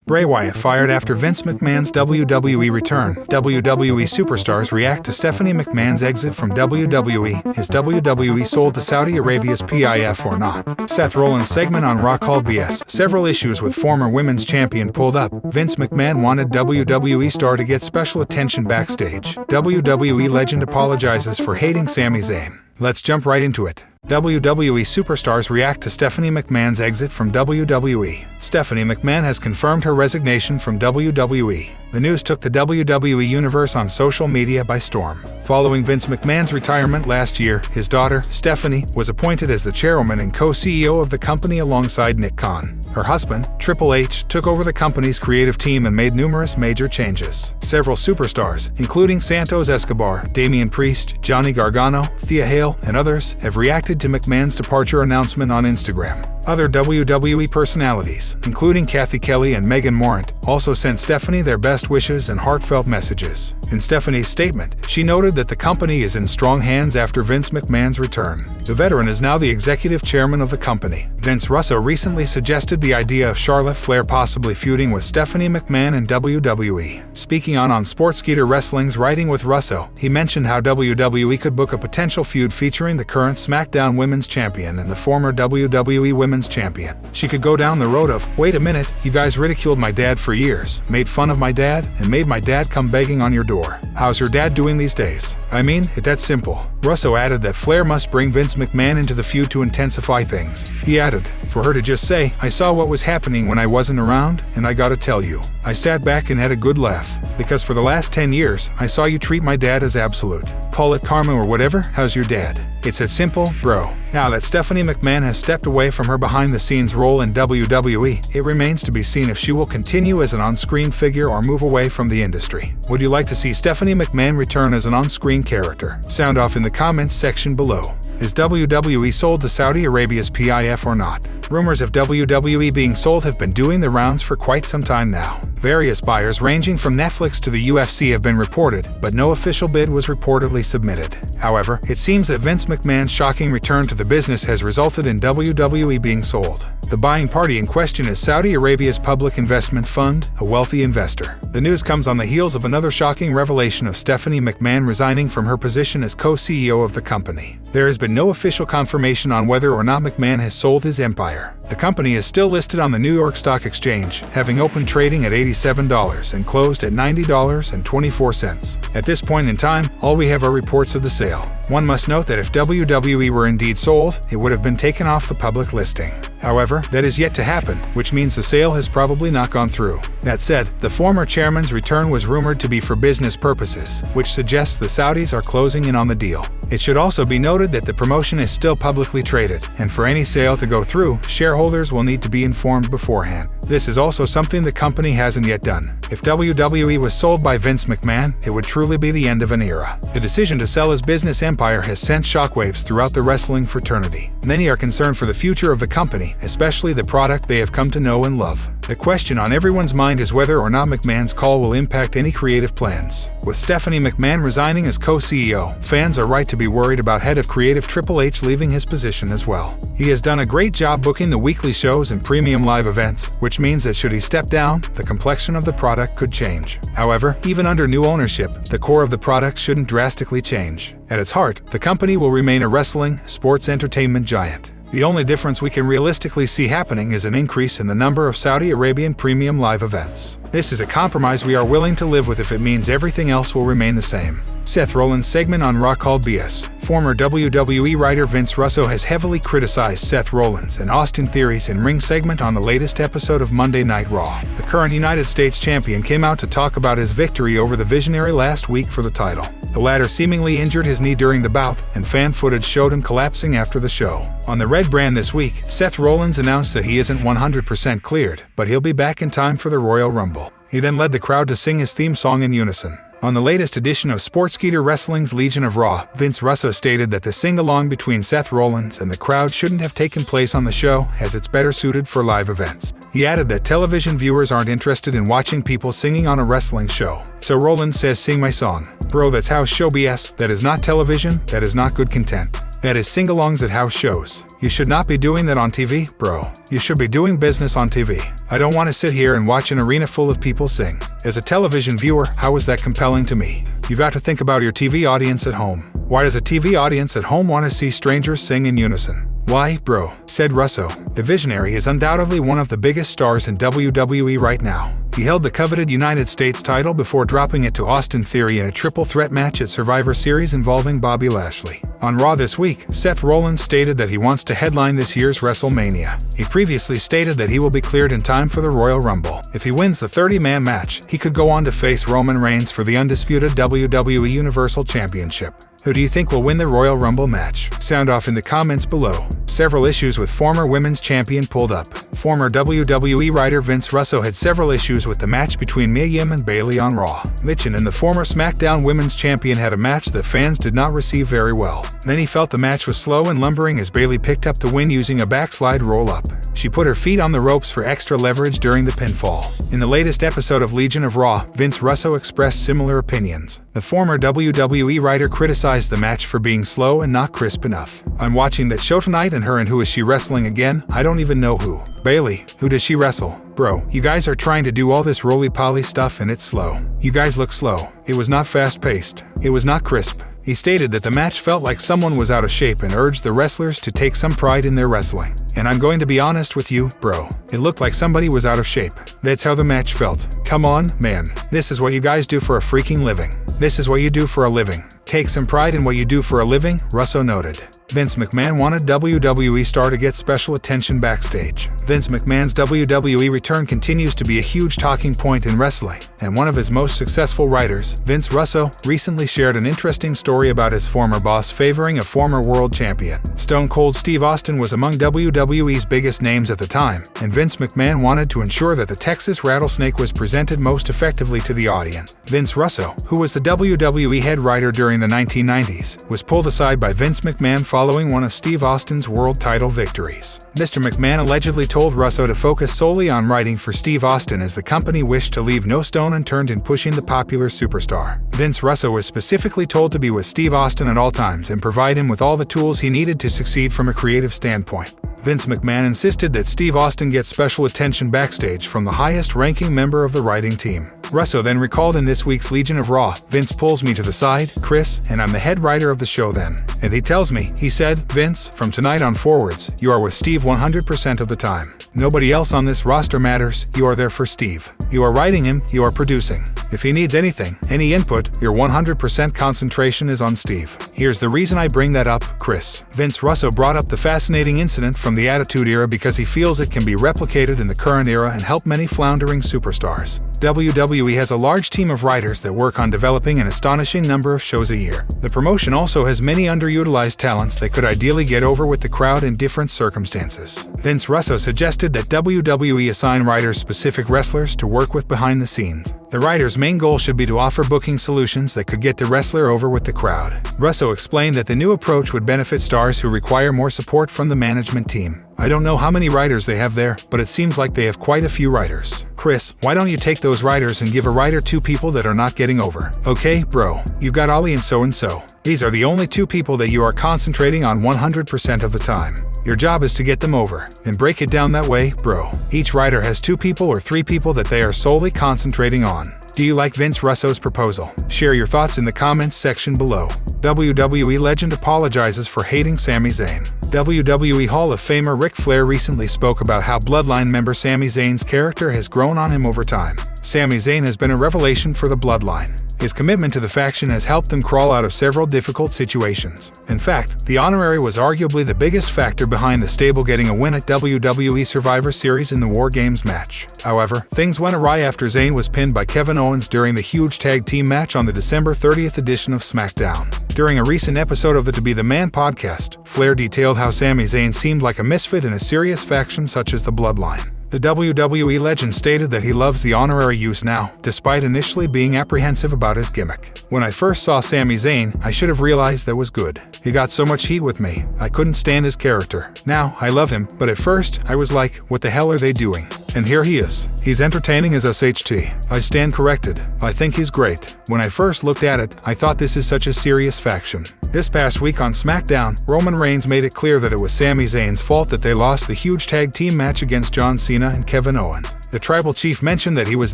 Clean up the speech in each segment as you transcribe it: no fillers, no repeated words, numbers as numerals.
Bray Wyatt fired after Vince McMahon's WWE return. WWE superstars react to Stephanie McMahon's exit from WWE. Is WWE sold to Saudi Arabia's PIF or not? Seth Rollins segment on Rockhold BS. Several issues with former women's champion pulled up. Vince McMahon wanted WWE star to get special attention backstage. WWE legend apologizes for hating Sami Zayn. Let's jump right into it. WWE superstars react to Stephanie McMahon's exit from WWE. Stephanie McMahon has confirmed her resignation from WWE. The news took the WWE universe on social media by storm. Following Vince McMahon's retirement last year, his daughter, Stephanie, was appointed as the chairwoman and co-CEO of the company alongside Nick Khan. Her husband, Triple H, took over the company's creative team and made numerous major changes. Several superstars, including Santos Escobar, Damian Priest, Johnny Gargano, Thea Hale, and others, have reacted to McMahon's departure announcement on Instagram. Other WWE personalities, including Kathy Kelly and Megan Morant, also sent Stephanie their best wishes and heartfelt messages. In Stephanie's statement, she noted that the company is in strong hands after Vince McMahon's return. The veteran is now the executive chairman of the company. Vince Russo recently suggested the idea of Charlotte Flair possibly feuding with Stephanie McMahon in WWE. Speaking on Sportskeeda Wrestling's Writing with Russo, he mentioned how WWE could book a potential feud featuring the current SmackDown Women's Champion and the former WWE Women's Champion. She could go down the road of, wait a minute, you guys ridiculed my dad for years, made fun of my dad, and made my dad come begging on your door. How's your dad doing these days? I mean, it's that simple. Russo added that Flair must bring Vince McMahon into the feud to intensify things. He added, for her to just say, I saw what was happening when I wasn't around, and I gotta tell you, I sat back and had a good laugh. Because for the last 10 years, I saw you treat my dad as absolute. Call it karma or whatever, how's your dad? It's that simple, bro. Now that Stephanie McMahon has stepped away from her behind-the-scenes role in WWE, it remains to be seen if she will continue as an on-screen figure or move away from the industry. Would you like to see Stephanie McMahon return as an on-screen character? Sound off in the comments section below. Is WWE sold to Saudi Arabia's PIF or not? Rumors of WWE being sold have been doing the rounds for quite some time now. Various buyers ranging from Netflix to the UFC have been reported, but no official bid was reportedly submitted. However, it seems that Vince McMahon's shocking return to the business has resulted in WWE being sold. The buying party in question is Saudi Arabia's Public Investment Fund, a wealthy investor. The news comes on the heels of another shocking revelation of Stephanie McMahon resigning from her position as co-CEO of the company. There has been no official confirmation on whether or not McMahon has sold his empire. The company is still listed on the New York Stock Exchange, having opened trading at $87 and closed at $90.24. At this point in time, all we have are reports of the sale. One must note that if WWE were indeed sold, it would have been taken off the public listing. However, that is yet to happen, which means the sale has probably not gone through. That said, the former chairman's return was rumored to be for business purposes, which suggests the Saudis are closing in on the deal. It should also be noted that the promotion is still publicly traded, and for any sale to go through, shareholders will need to be informed beforehand. This is also something the company hasn't yet done. If WWE was sold by Vince McMahon, it would truly be the end of an era. The decision to sell his business empire has sent shockwaves throughout the wrestling fraternity. Many are concerned for the future of the company, especially the product they have come to know and love. The question on everyone's mind is whether or not McMahon's call will impact any creative plans. With Stephanie McMahon resigning as co-CEO, fans are right to be worried about head of creative Triple H leaving his position as well. He has done a great job booking the weekly shows and premium live events, which means that should he step down, the complexion of the product could change. However, even under new ownership, the core of the product shouldn't drastically change. At its heart, the company will remain a wrestling, sports entertainment giant. The only difference we can realistically see happening is an increase in the number of Saudi Arabian premium live events. This is a compromise we are willing to live with if it means everything else will remain the same. Seth Rollins segment on Rockhold BS. Former WWE writer Vince Russo has heavily criticized Seth Rollins and Austin Theory's in-ring segment on the latest episode of Monday Night Raw. The current United States champion came out to talk about his victory over the Visionary last week for the title. The latter seemingly injured his knee during the bout, and fan footage showed him collapsing after the show. On the Red brand this week, Seth Rollins announced that he isn't 100% cleared, but he'll be back in time for the Royal Rumble. He then led the crowd to sing his theme song in unison. On the latest edition of Sportskeeda Wrestling's Legion of Raw, Vince Russo stated that the sing-along between Seth Rollins and the crowd shouldn't have taken place on the show, as it's better suited for live events. He added that television viewers aren't interested in watching people singing on a wrestling show. So Rollins says, "Sing my song." Bro, that's house show BS. That is not television. That is not good content. That is sing-alongs at house shows. You should not be doing that on TV, bro. You should be doing business on TV. I don't want to sit here and watch an arena full of people sing. As a television viewer, how is that compelling to me? You've got to think about your TV audience at home. Why does a TV audience at home want to see strangers sing in unison? Why, bro, said Russo. The Visionary is undoubtedly one of the biggest stars in WWE right now. He held the coveted United States title before dropping it to Austin Theory in a triple threat match at Survivor Series involving Bobby Lashley. On Raw this week, Seth Rollins stated that he wants to headline this year's WrestleMania. He previously stated that he will be cleared in time for the Royal Rumble. If he wins the 30-man match, he could go on to face Roman Reigns for the undisputed WWE Universal Championship. Who do you think will win the Royal Rumble match? Sound off in the comments below. Several issues with former women's champion pulled up. Former WWE writer Vince Russo had several issues with the match between Mia Yim and Bayley on Raw. Michin and the former SmackDown women's champion had a match that fans did not receive very well. Then he felt the match was slow and lumbering as Bayley picked up the win using a backslide roll-up. She put her feet on the ropes for extra leverage during the pinfall. In the latest episode of Legion of Raw, Vince Russo expressed similar opinions. The former WWE writer criticized the match for being slow and not crisp enough. I'm watching that show tonight and who is she wrestling again? I don't even know who. Bayley, who does she wrestle? Bro, you guys are trying to do all this roly-poly stuff and it's slow. You guys look slow. It was not fast-paced. It was not crisp. He stated that the match felt like someone was out of shape and urged the wrestlers to take some pride in their wrestling. And I'm going to be honest with you, bro. It looked like somebody was out of shape. That's how the match felt. Come on, man. This is what you guys do for a freaking living. This is what you do for a living. Take some pride in what you do for a living, Russo noted. Vince McMahon wanted WWE star to get special attention backstage. Vince McMahon's WWE return continues to be a huge talking point in wrestling, and one of his most successful writers, Vince Russo, recently shared an interesting story about his former boss favoring a former world champion. Stone Cold Steve Austin was among WWE's biggest names at the time, and Vince McMahon wanted to ensure that the Texas Rattlesnake was presented most effectively to the audience. Vince Russo, who was the WWE head writer during the 1990s, was pulled aside by Vince McMahon following one of Steve Austin's world title victories. Mr. McMahon allegedly told Russo to focus solely on writing for Steve Austin as the company wished to leave no stone unturned in pushing the popular superstar. Vince Russo was specifically told to be with Steve Austin at all times and provide him with all the tools he needed to succeed from a creative standpoint. Vince McMahon insisted that Steve Austin get special attention backstage from the highest-ranking member of the writing team. Russo then recalled in this week's Legion of Raw, Vince pulls me to the side, Chris, and I'm the head writer of the show then. And he tells me, he said, Vince, from tonight on forwards, you are with Steve 100% of the time. Nobody else on this roster matters, you are there for Steve. You are writing him, you are producing. If he needs anything, any input, your 100% concentration is on Steve. Here's the reason I bring that up, Chris. Vince Russo brought up the fascinating incident from the Attitude Era because he feels it can be replicated in the current era and help many floundering superstars. WWE has a large team of writers that work on developing an astonishing number of shows a year. The promotion also has many underutilized talents that could ideally get over with the crowd in different circumstances. Vince Russo suggested that WWE assign writers specific wrestlers to work with behind the scenes. The writer's main goal should be to offer booking solutions that could get the wrestler over with the crowd. Russo explained that the new approach would benefit stars who require more support from the management team. I don't know how many writers they have there, but it seems like they have quite a few writers. Chris, why don't you take those writers and give a writer 2 people that are not getting over? Okay, bro, you've got Ollie and so-and-so. These are the only 2 people that you are concentrating on 100% of the time. Your job is to get them over, and break it down that way, bro. Each writer has 2 people or 3 people that they are solely concentrating on. Do you like Vince Russo's proposal? Share your thoughts in the comments section below. WWE legend apologizes for hating Sami Zayn. WWE Hall of Famer Ric Flair recently spoke about how Bloodline member Sami Zayn's character has grown on him over time. Sami Zayn has been a revelation for the Bloodline. His commitment to the faction has helped them crawl out of several difficult situations. In fact, the honorary was arguably the biggest factor behind the stable getting a win at WWE Survivor Series in the War Games match. However, things went awry after Zayn was pinned by Kevin Owens during the huge tag team match on the December 30th edition of SmackDown. During a recent episode of the To Be the Man podcast, Flair detailed how Sami Zayn seemed like a misfit in a serious faction such as the Bloodline. The WWE legend stated that he loves the honorary use now, despite initially being apprehensive about his gimmick. When I first saw Sami Zayn, I should have realized that was good. He got so much heat with me, I couldn't stand his character. Now, I love him, but at first, I was like, what the hell are they doing? And here he is. He's entertaining as SHT. I stand corrected. I think he's great. When I first looked at it, I thought this is such a serious faction. This past week on SmackDown, Roman Reigns made it clear that it was Sami Zayn's fault that they lost the huge tag team match against John Cena and Kevin Owens. The tribal chief mentioned that he was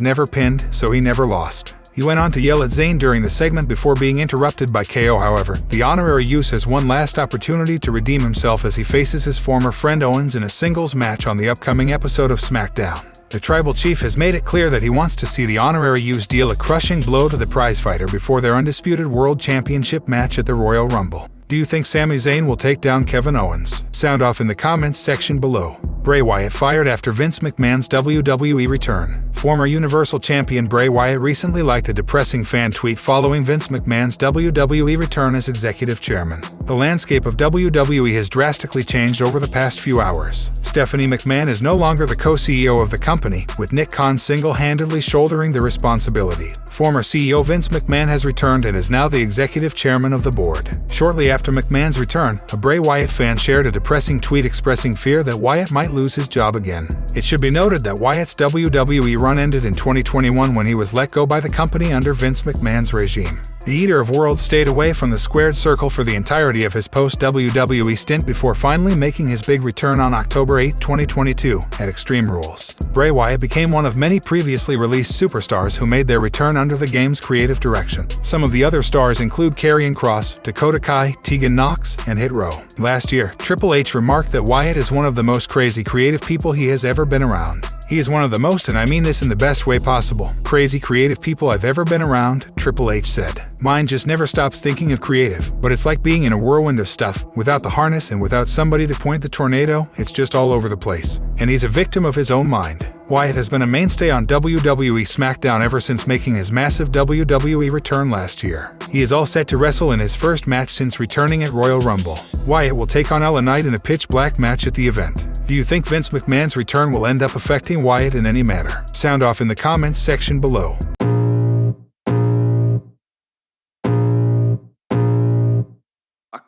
never pinned, so he never lost. He went on to yell at Zayn during the segment before being interrupted by KO. However, the honorary Uce has one last opportunity to redeem himself as he faces his former friend Owens in a singles match on the upcoming episode of SmackDown. The tribal chief has made it clear that he wants to see the honorary Uce deal a crushing blow to the prizefighter before their undisputed World Championship match at the Royal Rumble. Do you think Sami Zayn will take down Kevin Owens? Sound off in the comments section below. Bray Wyatt fired after Vince McMahon's WWE return. Former Universal Champion Bray Wyatt recently liked a depressing fan tweet following Vince McMahon's WWE return as executive chairman. The landscape of WWE has drastically changed over the past few hours. Stephanie McMahon is no longer the co-CEO of the company, with Nick Khan single-handedly shouldering the responsibility. Former CEO Vince McMahon has returned and is now the executive chairman of the board. Shortly after McMahon's return, a Bray Wyatt fan shared a depressing tweet expressing fear that Wyatt might lose his job again. It should be noted that Wyatt's WWE run ended in 2021 when he was let go by the company under Vince McMahon's regime. The Eater of Worlds stayed away from the squared circle for the entirety of his post-WWE stint before finally making his big return on October 8, 2022, at Extreme Rules. Bray Wyatt became one of many previously released superstars who made their return under the game's creative direction. Some of the other stars include Karrion Kross, Dakota Kai, Tegan Nox, and Hit Row. Last year, Triple H remarked that Wyatt is one of the most crazy creative people he has ever been around. He is one of the most, and I mean this in the best way possible, crazy creative people I've ever been around, Triple H said. Mine just never stops thinking of creative, but it's like being in a whirlwind of stuff. Without the harness and without somebody to point the tornado, it's just all over the place. And he's a victim of his own mind. Wyatt has been a mainstay on WWE SmackDown ever since making his massive WWE return last year. He is all set to wrestle in his first match since returning at Royal Rumble. Wyatt will take on LA Knight in a pitch black match at the event. Do you think Vince McMahon's return will end up affecting Wyatt in any manner? Sound off in the comments section below.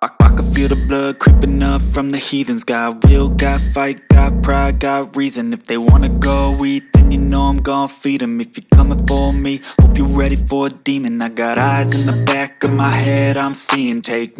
I can feel the blood creeping up from the heathens. Got will, got fight, got pride, got reason. If they wanna go eat, then you know I'm gon' feed them. If you're coming for me, hope you're ready for a demon. I got eyes in the back of my head, I'm seeing. Take